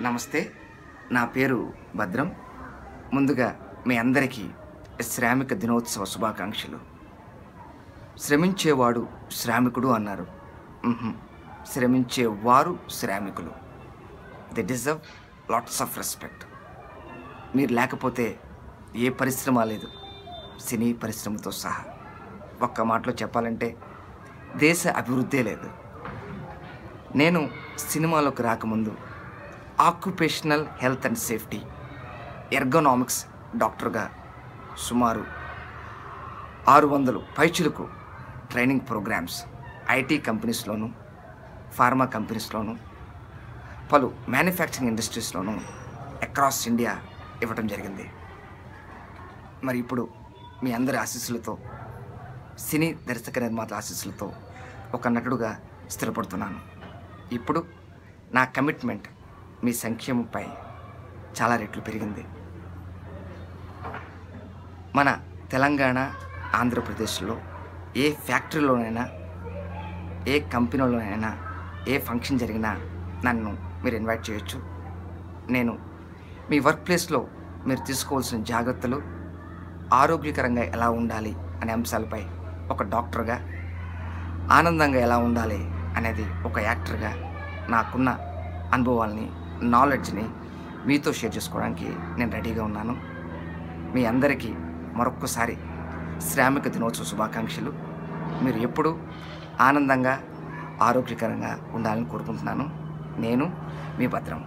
నమస్తే. నా పేరు భద్రం. ముందుగా మీ అందరికీ శ్రామిక దినోత్సవ శుభాకాంక్షలు. శ్రమించేవాడు శ్రామికుడు అన్నారు. శ్రమించేవారు శ్రామికులు. They deserve lots of respect. మీరు లేకపోతే ఏ పరిశ్రమ లేదు, సినీ పరిశ్రమతో సహా. ఒక్క మాటలో చెప్పాలంటే దేశ అభివృద్ధే లేదు. నేను సినిమాలోకి రాకముందు occupational health and safety ergonomics డాక్టర్గా సుమారు 600 పైచులకు ట్రైనింగ్ ప్రోగ్రామ్స్ ఐటీ కంపెనీస్లోను, ఫార్మా కంపెనీస్లోను, పలు మ్యానుఫ్యాక్చరింగ్ ఇండస్ట్రీస్లోను అక్రాస్ ఇండియా ఇవ్వటం జరిగింది. మరి ఇప్పుడు మీ అందరి ఆశీస్సులతో, సినీ దర్శక నిర్మాతల ఆశీస్సులతో ఒక నటుడుగా స్థిరపడుతున్నాను. ఇప్పుడు నా కమిట్మెంట్ మీ సంక్షేమంపై చాలా రెట్లు పెరిగింది. మన తెలంగాణ, ఆంధ్రప్రదేశ్లో ఏ ఫ్యాక్టరీలోనైనా, ఏ కంపెనీలోనైనా, ఏ ఫంక్షన్ జరిగినా నన్ను మీరు ఇన్వైట్ చేయొచ్చు. నేను మీ వర్క్ ప్లేస్లో మీరు తీసుకోవాల్సిన జాగ్రత్తలు, ఆరోగ్యకరంగా ఎలా ఉండాలి అనే అంశాలపై ఒక డాక్టర్గా, ఆనందంగా ఎలా ఉండాలి అనేది ఒక యాక్టర్గా నాకున్న అనుభవాల్ని, నాలెడ్జ్ని మీతో షేర్ చేసుకోవడానికి నేను రెడీగా ఉన్నాను. మీ అందరికీ మరొక్కసారి శ్రామిక దినోత్సవ శుభాకాంక్షలు. మీరు ఎప్పుడూ ఆనందంగా, ఆరోగ్యకరంగా ఉండాలని కోరుకుంటున్నాను. నేను మీ భద్రం.